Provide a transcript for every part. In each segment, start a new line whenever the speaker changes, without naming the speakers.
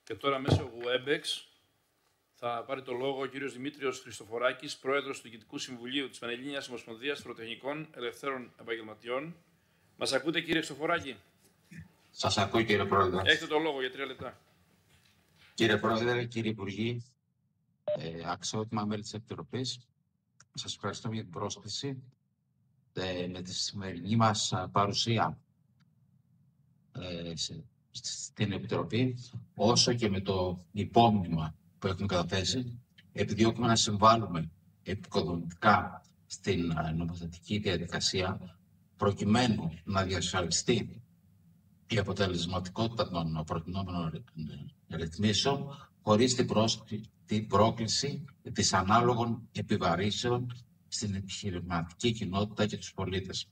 Και τώρα μέσω WebEx θα πάρει το λόγο ο κύριος Δημήτριος Χριστοφοράκης, πρόεδρος του Διοικητικού Συμβουλίου της Πανελλήνιας Ομοσπονδίας Φοροτεχνικών Ελευθέρων Επαγγελματιών. Μας ακούτε, κύριε Χριστοφοράκη?
Σας ακούω, κύριε Πρόεδρε.
Έχετε το λόγο για 3 λεπτά.
Κύριε Πρόεδρε, κύριε Υπουργοί, αξιότιμα μέλη της Επιτροπής, σας ευχαριστώ για την πρόσκληση. Με τη σημερινή μας παρουσία στην Επιτροπή, όσο και με το υπόμνημα που έχουμε καταθέσει, επιδιώκουμε να συμβάλλουμε επικοδομητικά στην νομοθετική διαδικασία, προκειμένου να διασφαλιστεί η αποτελεσματικότητα των προτινόμενων ρυθμίσεων, χωρίς την πρόκληση της ανάλογων επιβαρύσεων στην επιχειρηματική κοινότητα και τους πολίτες.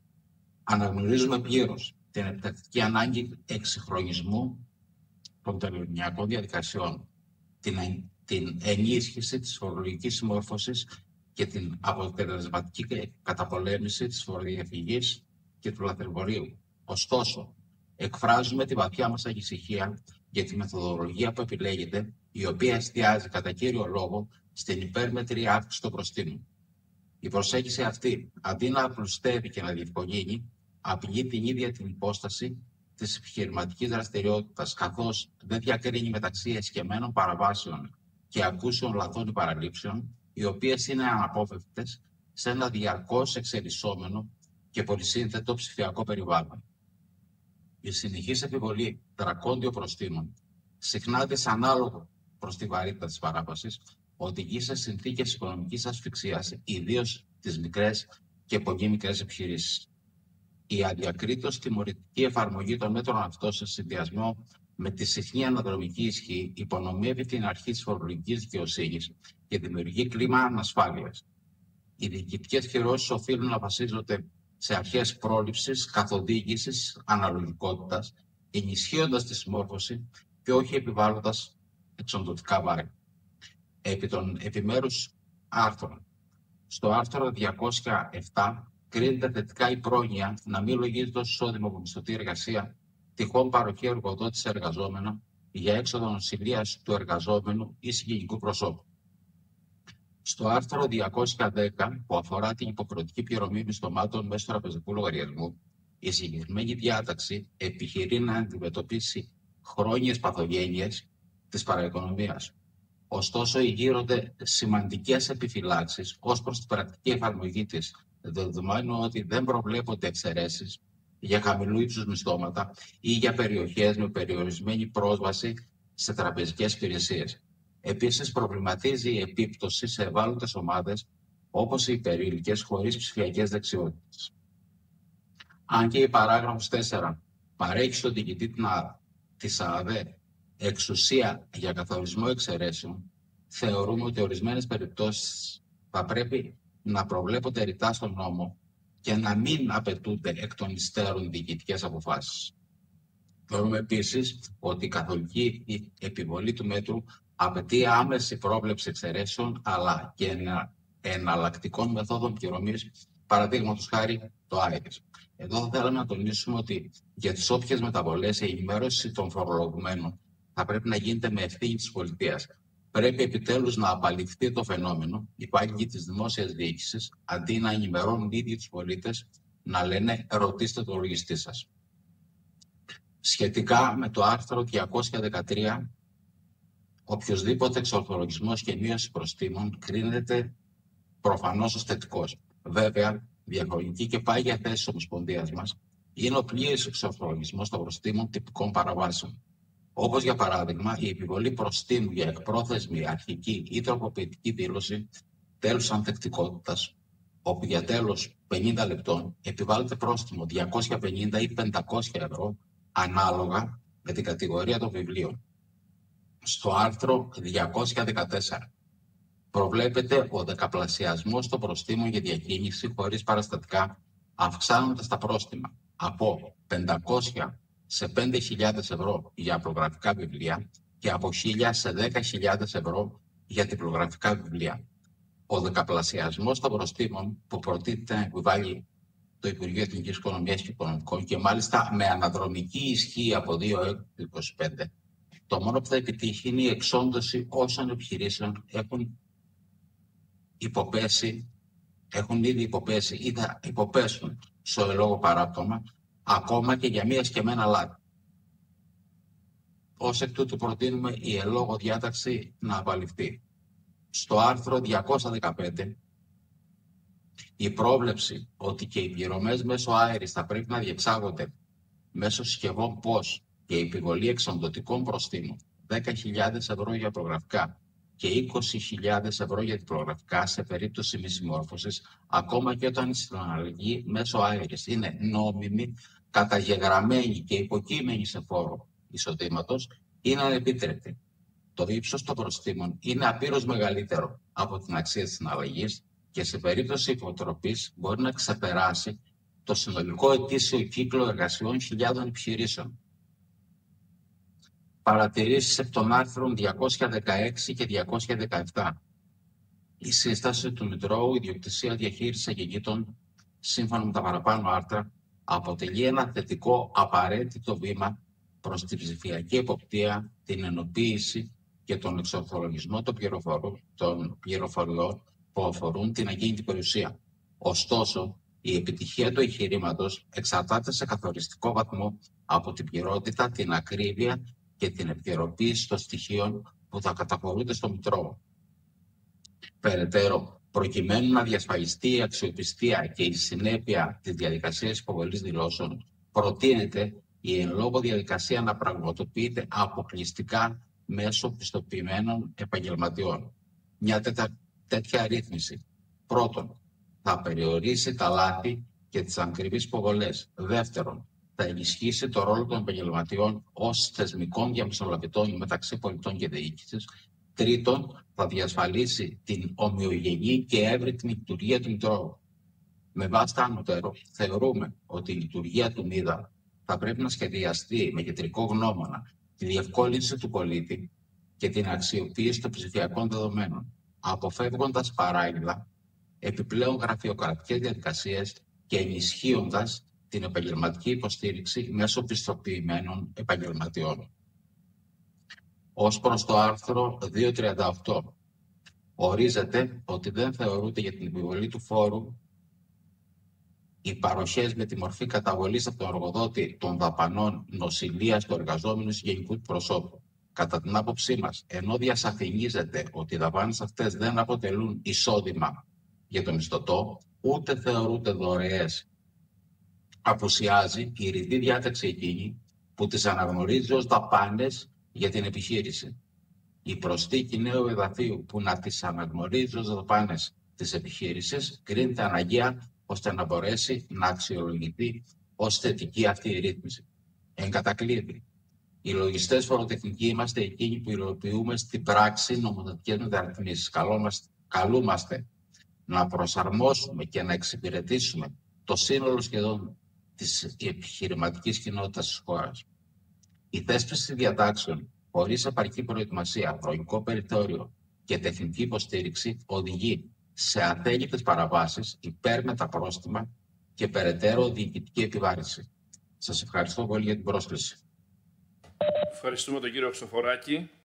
Αναγνωρίζουμε πλήρως την επιτακτική ανάγκη εξυγχρονισμού των τελωνειακών διαδικασιών, την ενίσχυση της φορολογικής συμμόρφωσης και την αποτελεσματική καταπολέμηση της φοροδιαφυγής και του λαθρεμπορίου. Ωστόσο, εκφράζουμε τη βαθιά μας ανησυχία για τη μεθοδολογία που επιλέγεται, η οποία εστιάζει κατά κύριο λόγο στην υπέρμετρη αύξηση των προστίμων. Η προσέγγιση αυτή, αντί να απλουστεύει και να διευκολύνει, απειλεί την ίδια την υπόσταση της επιχειρηματικής δραστηριότητας, καθώς δεν διακρίνει μεταξύ εσκεμμένων παραβάσεων και ακούσεων λαθών ή παραλήψεων, οι οποίες είναι αναπόφευκτες σε ένα διαρκώς εξελισσόμενο και πολυσύνθετο ψηφιακό περιβάλλον. Η συνεχής επιβολή δρακόντιων προστίμων, συχνά δυσανάλογο προς τη βαρύτητα της παράβασης, οδηγεί σε συνθήκες οικονομικής ασφυξίας, ιδίως τις μικρές και πολύ μικρές επιχειρήσεις. Η αδιακρίτως τιμωρητική εφαρμογή των μέτρων αυτών σε συνδυασμό με τη συχνή αναδρομική ισχύ υπονομεύει την αρχή της φορολογικής δικαιοσύνης και δημιουργεί κλίμα ανασφάλειας. Οι διοικητικές κυρώσεις οφείλουν να βασίζονται σε αρχές πρόληψης, καθοδήγησης, αναλογικότητας, ενισχύοντας τη συμμόρφωση και όχι επιβάλλοντας εξοντωτικά βάρη. Επί των επιμέρους άρθρων. Στο άρθρο 207 κρίνεται θετικά η πρόνοια να μην λογίζεται ως εισόδημα από μισθωτή εργασία τυχόν παροχή εργοδότη σε εργαζόμενο για έξοδο νοσηλείας του εργαζόμενου ή συγγενικού προσώπου. Στο άρθρο 210, που αφορά την υποχρεωτική πληρωμή μισθωμάτων μέσω τραπεζικού λογαριασμού, η συγκεκριμένη διάταξη επιχειρεί να αντιμετωπίσει χρόνιες παθογένειες της παραοικονομίας. Ωστόσο, γύρονται σημαντικές επιφυλάξεις ως προς την πρακτική εφαρμογή της, δεδομένου ότι δεν προβλέπονται εξαιρέσεις για χαμηλού ύψους μισθώματα ή για περιοχές με περιορισμένη πρόσβαση σε τραπεζικές υπηρεσίες. Επίσης, προβληματίζει η επίπτωση σε ευάλωτες ομάδες όπως οι υπερήλικες χωρίς ψηφιακές δεξιότητες. Αν και η παράγραφος 4 παρέχει στον διοικητή της ΑΔΕ εξουσία για καθορισμό εξαιρέσεων, θεωρούμε ότι ορισμένες περιπτώσεις θα πρέπει να προβλέπονται ρητά στον νόμο και να μην απαιτούνται εκ των υστέρων διοικητικές αποφάσεις. Θεωρούμε επίσης ότι η καθολική επιβολή του μέτρου απαιτεί άμεση πρόβλεψη εξαιρέσεων αλλά και εναλλακτικών μεθόδων πληρωμής, παραδείγματος χάρη το ΆΕΚΕΣ. Εδώ θα θέλαμε να τονίσουμε ότι για τις όποιες μεταβολές η ενημέρωση των φορολογουμένων θα πρέπει να γίνεται με ευθύνη της πολιτείας. Πρέπει επιτέλους να απαλληφθεί το φαινόμενο υπάλληλοι της δημόσιας διοίκησης, αντί να ενημερώνουν οι ίδιοι τους πολίτες, να λένε ρωτήστε το λογιστή σας. Σχετικά με το άρθρο 213, οποιοσδήποτε εξορθολογισμός και μείωση προστίμων κρίνεται προφανώς ως θετικός. Βέβαια, διαχρονική και πάγια θέση της Ομοσπονδίας μας είναι ο πλήρης εξορθολογισμός των προστίμων τυπικών παραβάσεων. Όπως για παράδειγμα, η επιβολή προστίμου για εκπρόθεσμη, αρχική ή τροποποιητική δήλωση τέλους ανθεκτικότητας, όπου για τέλος 50 λεπτών επιβάλλεται πρόστιμο 250 ή 500 ευρώ, ανάλογα με την κατηγορία των βιβλίων. Στο άρθρο 214 προβλέπεται ο δεκαπλασιασμός των προστίμων για διακίνηση χωρίς παραστατικά, αυξάνοντας τα πρόστιμα από 500 σε 5.000 ευρώ για απλογραφικά βιβλία και από 1.000 σε 10.000 ευρώ για τυπλογραφικά βιβλία. Ο δεκαπλασιασμός των προστίμων που προτείνεται να επιβάλλει το Υπουργείο Εθνικής Οικονομίας και Οικονομικών και μάλιστα με αναδρομική ισχύ από 2 έως 25 Το μόνο που θα επιτύχει είναι η εξόντωση όσων επιχειρήσεων έχουν ήδη υποπέσει ή θα υποπέσουν στο ελόγω παράπτωμα, ακόμα και για μία σκεμμένα λάδι. Ως εκ τούτου προτείνουμε η ελόγω διάταξη να απαλληφθεί. Στο άρθρο 215, η πρόβλεψη ότι και οι πληρωμές μέσω αέρης θα πρέπει να διεξάγονται μέσω συσκευών POS και η επιβολή εξοντωτικών προστίμων 10.000 ευρώ για προγραφικά και 20.000 ευρώ για τυπογραφικά σε περίπτωση μη συμμόρφωσης, ακόμα και όταν η συναλλαγή μέσω αέρης είναι νόμιμη, καταγεγραμμένη και υποκείμενη σε φόρο εισοδήματος, είναι ανεπίτρεπτη. Το ύψος των προστίμων είναι απείρως μεγαλύτερο από την αξία της συναλλαγής και σε περίπτωση υποτροπής μπορεί να ξεπεράσει το συνολικό ετήσιο κύκλο εργασιών χιλιάδων επιχειρήσεων. Παρατηρήσεις εκ των άρθρων 216 και 217. Η σύσταση του Μητρώου Ιδιοκτησία Διαχείριση Αγγεγήτων, σύμφωνα με τα παραπάνω άρθρα, αποτελεί ένα θετικό απαραίτητο βήμα προς την ψηφιακή εποπτεία, την ενοποίηση και τον εξορθολογισμό των πληροφοριών που αφορούν την ακίνητη περιουσία. Ωστόσο, η επιτυχία του εγχειρήματος εξαρτάται σε καθοριστικό βαθμό από την πληρότητα, την ακρίβεια και την επικαιροποίηση των στοιχείων που θα καταχωρούνται στο Μητρώο. Περαιτέρω, προκειμένου να διασφαλιστεί η αξιοπιστία και η συνέπεια της διαδικασίας υποβολής δηλώσεων, προτείνεται η εν λόγω διαδικασία να πραγματοποιείται αποκλειστικά μέσω πιστοποιημένων επαγγελματιών. Μια τέτοια ρύθμιση, πρώτον, θα περιορίσει τα λάθη και τις ακριβείς υποβολές. Δεύτερον, θα ενισχύσει το ρόλο των επαγγελματιών ως θεσμικών διαμεσολαβητών μεταξύ πολιτών και διοίκησης. Τρίτον, θα διασφαλίσει την ομοιογενή και εύρυθμη λειτουργία του Μητρώου. Με βάση τα ανωτέρω, θεωρούμε ότι η λειτουργία του ΜΙΔΑ θα πρέπει να σχεδιαστεί με κεντρικό γνώμονα τη διευκόλυνση του πολίτη και την αξιοποίηση των ψηφιακών δεδομένων, αποφεύγοντας παράλληλα επιπλέον γραφειοκρατικές διαδικασίες και ενισχύοντας την επαγγελματική υποστήριξη μέσω πιστοποιημένων επαγγελματιών. Ως προς το άρθρο 238, ορίζεται ότι δεν θεωρούνται για την επιβολή του φόρου οι παροχές με τη μορφή καταβολής από τον εργοδότη των δαπανών νοσηλείας του εργαζόμενου συγγενικού του προσώπου. Κατά την άποψή μας, ενώ διασαφηνίζεται ότι οι δαπάνες αυτές δεν αποτελούν εισόδημα για τον μισθωτό, ούτε θεωρούνται δωρεές, απουσιάζει η ρητή διάταξη εκείνη που τις αναγνωρίζει ως δαπάνες για την επιχείρηση. Η προσθήκη νέου εδαφίου που να τις αναγνωρίζει ως δαπάνες της επιχείρησης κρίνεται αναγκαία ώστε να μπορέσει να αξιολογηθεί ως θετική αυτή η ρύθμιση. Εν κατακλείδη, οι λογιστές φοροτεχνικοί είμαστε εκείνοι που υλοποιούμε στην πράξη νομοθετικές μεταρρυθμίσεις. Καλούμαστε να προσαρμόσουμε και να εξυπηρετήσουμε το σύνολο σχεδόν της επιχειρηματικής κοινότητας της χώρας. Η θέσπιση διατάξεων χωρίς επαρκή προετοιμασία, χρονικό περιθώριο και τεχνική υποστήριξη οδηγεί σε αθέλητες παραβάσεις, υπέρμετα πρόστιμα και περαιτέρω διοικητική επιβάρυνση. Σας ευχαριστώ πολύ για την πρόσκληση.
Ευχαριστούμε τον κύριο Χριστοφοράκη.